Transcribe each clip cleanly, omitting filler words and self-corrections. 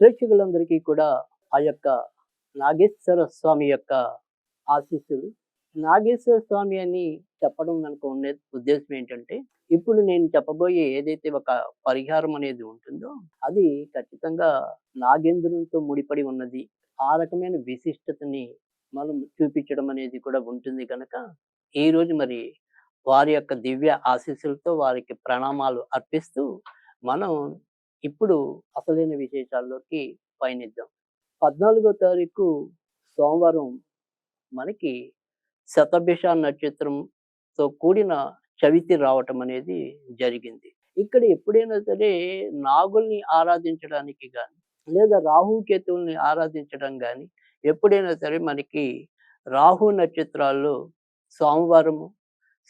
ప్రేక్షకులందరికీ కూడా ఆ యొక్క నాగేశ్వర స్వామి యొక్క ఆశీస్సులు. నాగేశ్వర స్వామి అని చెప్పడం మనకు ఉండే ఉద్దేశ్యం ఏంటంటే, ఇప్పుడు నేను చెప్పబోయే ఏదైతే ఒక పరిహారం అనేది ఉంటుందో, అది ఖచ్చితంగా నాగేంద్రునితో ముడిపడి ఉన్నది. ఆ రకమైన విశిష్టతని మనం చూపించడం అనేది కూడా ఉంటుంది గనక, ఈరోజు మరి వారి యొక్క దివ్య ఆశీస్సులతో వారికి ప్రణామాలు అర్పిస్తూ, మనం ఇప్పుడు అసలైన విశేషాల్లోకి పయనిద్దాం. 14వ తారీఖు సోమవారం మనకి శతభిష నక్షత్రంతో కూడిన చవితి రావటం అనేది జరిగింది. ఇక్కడ ఎప్పుడైనా సరే నాగుల్ని ఆరాధించడానికి గాని, లేదా రాహుకేతువుల్ని ఆరాధించడం గాని, ఎప్పుడైనా సరే మనకి రాహు నక్షత్రాల్లో సోమవారము,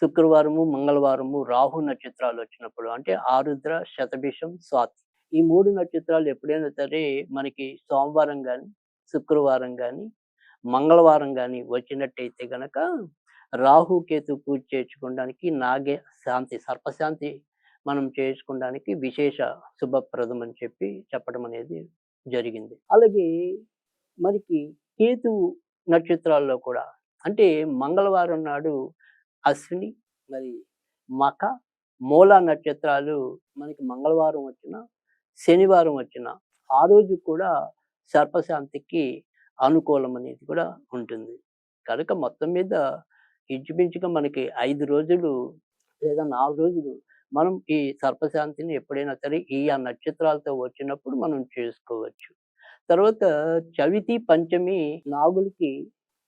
శుక్రవారము, మంగళవారము రాహు నక్షత్రాలొచ్చినప్పుడు అంటే ఆరుద్ర, శతభిషం, స్వాతి. ఈ 3 నక్షత్రాలు ఎప్పుడైనా సరే మనకి సోమవారం గాని, శుక్రవారం గాని, మంగళవారం గాని వచ్చినట్టయితే గనక రాహు, కేతు పూజ చేయించుకోవడానికి శాంతి, సర్పశాంతి మనం చేయించుకోవడానికి విశేష శుభప్రదం అని చెప్పడం అనేది జరిగింది. అలాగే మనకి కేతువు నక్షత్రాల్లో కూడా అంటే మంగళవారం నాడు అశ్విని, మరి మఖ, మూల నక్షత్రాలు మనకి మంగళవారం వచ్చినా, శనివారం వచ్చినా ఆ రోజు కూడా సర్పశాంతికి అనుకూలం అనేది కూడా ఉంటుంది. కనుక మొత్తం మీద ఇంచుమించుగా మనకి 5 రోజులు లేదా 4 రోజులు మనం ఈ సర్పశాంతిని ఎప్పుడైనా సరే ఆ నక్షత్రాలతో వచ్చినప్పుడు మనం చేసుకోవచ్చు. తర్వాత చవితి, పంచమి నాగులకి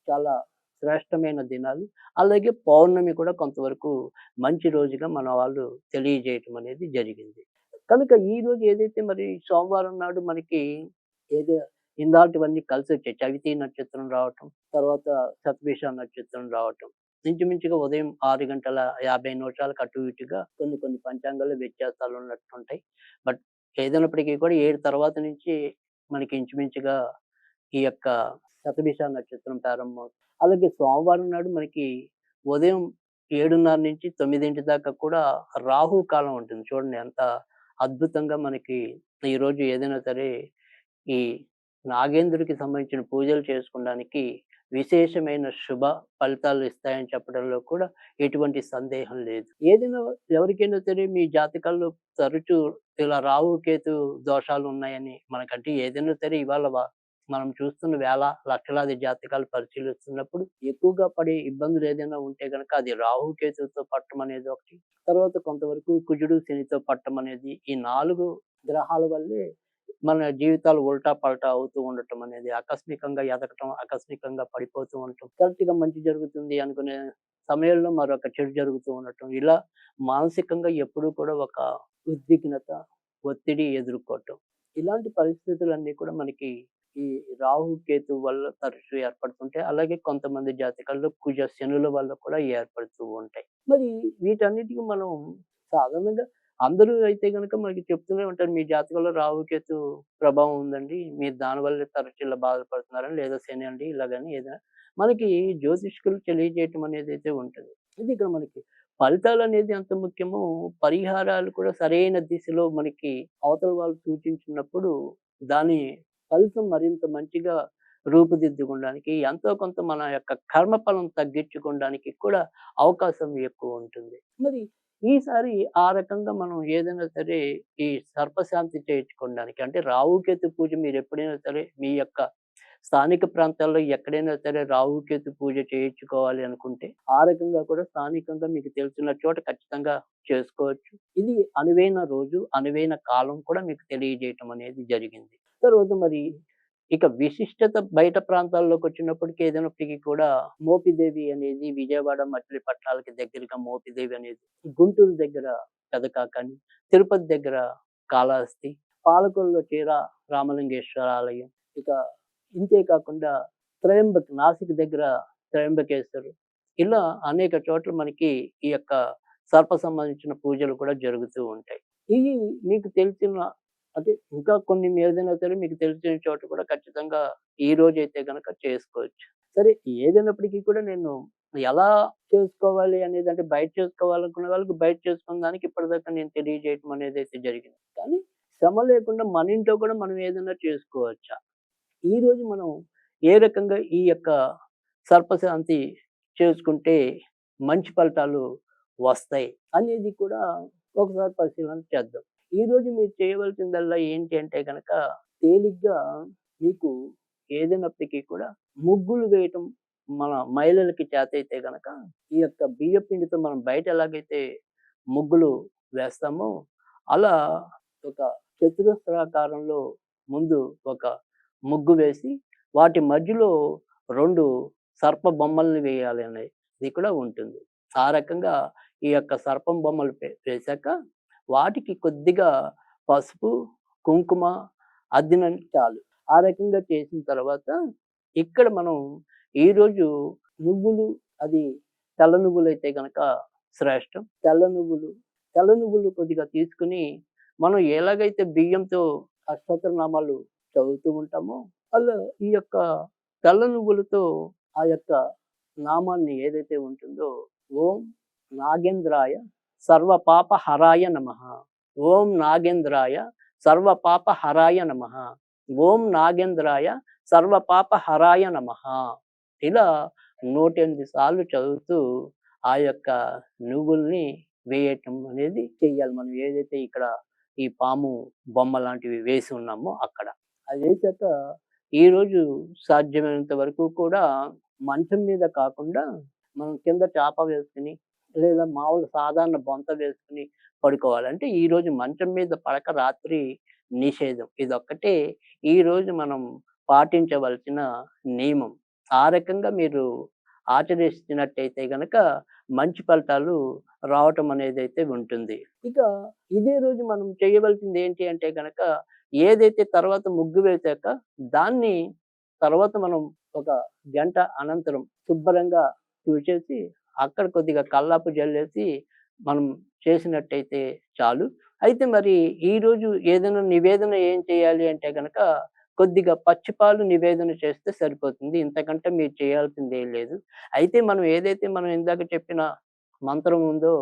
చాలా శ్రేష్టమైన దినాలు. అలాగే పౌర్ణమి కూడా కొంతవరకు మంచి రోజుగా మన వాళ్ళు తెలియజేయటం అనేది జరిగింది. కనుక ఈరోజు ఏదైతే మరి సోమవారం నాడు మనకి ఏదో ఇందాల్టివన్నీ కలిసొచ్చాయి. చవితి నక్షత్రం రావటం, తర్వాత శతభిష నక్షత్రం రావటం. ఇంచుమించుగా ఉదయం 6:50 అటు ఇటుగా కొన్ని కొన్ని పంచాంగాల్లో వ్యత్యాసాలు ఉన్నట్టుంటాయి. బట్ ఏదైనప్పటికీ కూడా 7 తర్వాత నుంచి మనకి ఇంచుమించుగా ఈ యొక్క శతభిష నక్షత్రం ప్రారంభమవుతుంది. అలాగే సోమవారం నాడు మనకి ఉదయం 7:30-9 దాకా కూడా రాహు కాలం ఉంటుంది. చూడండి ఎంత అద్భుతంగా మనకి ఈరోజు ఏదైనా సరే ఈ నాగేంద్రుడికి సంబంధించిన పూజలు చేసుకోవడానికి విశేషమైన శుభ ఫలితాలు ఇస్తాయని చెప్పడంలో కూడా ఎటువంటి సందేహం లేదు. ఏదైనా ఎవరికైనా సరే మీ జాతకాల్లో తరచూ ఇలా రాహు, కేతు దోషాలు ఉన్నాయని మనకంటే ఏదైనా సరే ఇవాళ మనం చూస్తున్న వేల లక్షలాది జాతకాలు పరిశీలిస్తున్నప్పుడు ఎక్కువగా పడే ఇబ్బందులు ఏదైనా ఉంటే గనక అది రాహు, కేతువుతో పట్టడం అనేది ఒకటి. తర్వాత కొంతవరకు కుజుడు, శనితో పట్టడం అనేది ఈ 4 గ్రహాల వల్లే మన జీవితాలు ఉల్టా పల్టా అవుతూ ఉండటం అనేది ఆకస్మికంగా ఎదగటం, ఆకస్మికంగా పడిపోతూ ఉండటం, కరెక్ట్‌గా మంచి జరుగుతుంది అనుకునే సమయంలో మరొక చెడు జరుగుతూ ఉండటం. ఇలా మానసికంగా ఎప్పుడూ కూడా ఒక ఉద్విగ్నత, ఒత్తిడి ఎదుర్కోవటం. ఇలాంటి పరిస్థితులన్నీ కూడా మనకి ఈ రాహు, కేతు వల్ల తరచూ ఏర్పడుతుంటాయి. అలాగే కొంతమంది జాతకాల్లో కుజ, శనుల వల్ల కూడా ఏర్పడుతూ ఉంటాయి. మరి వీటన్నిటికి మనం సాధారణంగా అందరూ అయితే గనక మనకి చెప్తూనే ఉంటారు. మీ జాతకంలో రాహుకేతు ప్రభావం ఉందండి. మీరు దానివల్లే తరచు ఇలా బాధపడుతున్నారని లేదా శని అండి ఇలాగని ఏదైనా మనకి జ్యోతిష్కులు తెలియజేయటం అనేదైతే ఉంటది. ఇది ఇక్కడ మనకి ఫలితాలనేది ఎంత ముఖ్యమో, పరిహారాలు కూడా సరైన దిశలో మనకి అవతల వాళ్ళు సూచించినప్పుడు దాని ఫలితం మరింత మంచిగా రూపుదిద్దుకోవడానికి ఎంతో కొంత మన యొక్క కర్మఫలం తగ్గించుకోవడానికి కూడా అవకాశం ఎక్కువ ఉంటుంది. మరి ఈసారి ఆ రకంగా మనం ఏదైనా సరే ఈ సర్పశాంతి చేయించుకోవడానికి అంటే రాహుకేతు పూజ మీరెప్పుడైనా సరే మీ యొక్క స్థానిక ప్రాంతాల్లో ఎక్కడైనా సరే రాహుకేతు పూజ చేయించుకోవాలి అనుకుంటే, ఆ రకంగా కూడా స్థానికంగా మీకు తెలిసిన చోట ఖచ్చితంగా చేసుకోవచ్చు. ఇది అనువైన రోజు, అనువైన కాలం కూడా మీకు తెలియజేయటం అనేది జరిగింది. తర్వాత మరి ఇక విశిష్టత బయట ప్రాంతాల్లోకొచ్చినప్పటికి ఏదైనప్పటికీ కూడా మోపిదేవి అనేది విజయవాడ, మచిలీపట్నాలకి దగ్గరగా మోపిదేవి అనేది, గుంటూరు దగ్గర పెదకాకని, తిరుపతి దగ్గర కాళహస్తి, పాలకొల్లులో రామలింగేశ్వర ఆలయం, ఇక ఇంతే కాకుండా నాసిక్ దగ్గర త్రయంబకేశ్వర్ ఇలా అనేక చోట్ల మనకి ఈ యొక్క సర్ప సంబంధించిన పూజలు కూడా జరుగుతూ ఉంటాయి. ఇవి మీకు తెలిసిన అంటే ఇంకా కొన్ని ఏదైనా సరే మీకు తెలిసిన చోట కూడా ఖచ్చితంగా ఈ రోజైతే గనక చేసుకోవచ్చు. సరే ఏదైనప్పటికీ కూడా నేను ఎలా చేసుకోవాలి అనేది అంటే బయట చేసుకోవాలనుకునే వాళ్ళకి బయట చేసుకున్న దానికి ఇప్పటిదాకా నేను తెలియజేయటం అనేదైతే జరిగింది. కానీ శ్రమ లేకుండా మన ఇంట్లో కూడా మనం ఏదైనా చేసుకోవచ్చా? ఈరోజు మనం ఏ రకంగా ఈ యొక్క సర్పశాంతి చేసుకుంటే మంచి ఫలితాలు వస్తాయి అనేది కూడా ఒకసారి పరిశీలన చేద్దాం. ఈరోజు మీరు చేయవలసిందల్లా ఏంటి అంటే గనక తేలిగ్గా మీకు ఏదైనప్పటికీ కూడా ముగ్గులు వేయటం మన మహిళలకి చేతైతే గనక ఈ యొక్క బియ్య పిండితో మనం బయట ఎలాగైతే ముగ్గులు వేస్తామో అలా ఒక చతురస్రాకారంలో ముందు ఒక ముగ్గు వేసి వాటి మధ్యలో 2 సర్ప బొమ్మల్ని వేయాలి అనేది కూడా ఉంటుంది. ఆ రకంగా ఈ యొక్క సర్పం బొమ్మలు వేశాక వాటికి కొద్దిగా పసుపు, కుంకుమ అద్దినంటే చాలు. ఆ రకంగా చేసిన తర్వాత ఇక్కడ మనం ఈరోజు నువ్వులు అది తెల్ల నువ్వులైతే గనక శ్రేష్టం. తెల్ల నువ్వులు కొద్దిగా తీసుకొని మనం ఎలాగైతే బియ్యంతో అష్టోత్తరనామాలు చదువుతూ ఉంటామో, అలా ఈ యొక్క తెల్ల నువ్వులతో ఆ యొక్క నామాన్ని ఏదైతే ఉంటుందో ఓం నాగేంద్రాయ సర్వపాపహరాయ నమః. ఓం నాగేంద్రాయ సర్వపాపహరాయ నమః. ఓం నాగేంద్రాయ సర్వపాపహరాయ నమః. ఇలా 108 సార్లు చదువుతూ ఆ యొక్క నువ్వుల్ని వేయటం అనేది చెయ్యాలి. మనం ఏదైతే ఇక్కడ ఈ పాము బొమ్మ లాంటివి వేసి ఉన్నామో అక్కడ. అది వేశాక ఈరోజు సాధ్యమైనంత వరకు కూడా మంచం మీద కాకుండా మనం కింద చాప వేసుకొని లేదా మామూలు సాధారణ బొంత వేసుకొని పడుకోవాలి. అంటే ఈరోజు మంచం మీద పడక రాత్రి నిషేధం. ఇదొక్కటే ఈరోజు మనం పాటించవలసిన నియమం. ఆ రకంగా మీరు ఆచరిస్తున్నట్టయితే గనక మంచి ఫలితాలు రావటం అనేదైతే ఉంటుంది. ఇక ఇదే రోజు మనం చేయవలసింది ఏంటి అంటే గనక ఏదైతే తర్వాత ముగ్గు వేశాక దాన్ని తర్వాత మనం ఒక గంట అనంతరం శుభ్రంగా తుడిచేసి అక్కడ కొద్దిగా కల్లాపు జల్లేసి మనం చేసినట్టయితే చాలు. అయితే మరి ఈరోజు ఏదైనా నివేదన ఏం చేయాలి అంటే గనక కొద్దిగా పచ్చిపాలు నివేదన చేస్తే సరిపోతుంది. ఇంతకంటే మీరు చేయాల్సిందేం లేదు. అయితే మనం ఏదైతే మనం ఇందాక చెప్పిన మంత్రం ఉందో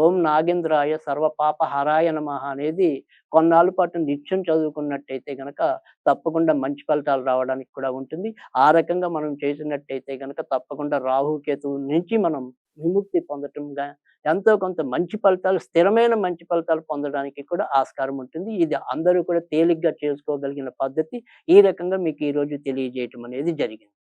ఓం నాగేంద్రాయ సర్వపాపహరాయ నమః అనేది కొన్నాళ్ళ పాటు నిత్యం చదువుకున్నట్టయితే గనక తప్పకుండా మంచి ఫలితాలు రావడానికి కూడా ఉంటుంది. ఆ రకంగా మనం చేసినట్టయితే గనక తప్పకుండా రాహు, కేతువు నుంచి మనం విముక్తి పొందటంగా ఎంతో కొంత మంచి ఫలితాలు స్థిరమైన మంచి ఫలితాలు పొందడానికి కూడా ఆస్కారం ఉంటుంది. ఇది అందరూ కూడా తేలిగ్గా చేసుకోగలిగిన పద్ధతి. ఈ రకంగా మీకు ఈరోజు తెలియజేయటం అనేది జరిగింది.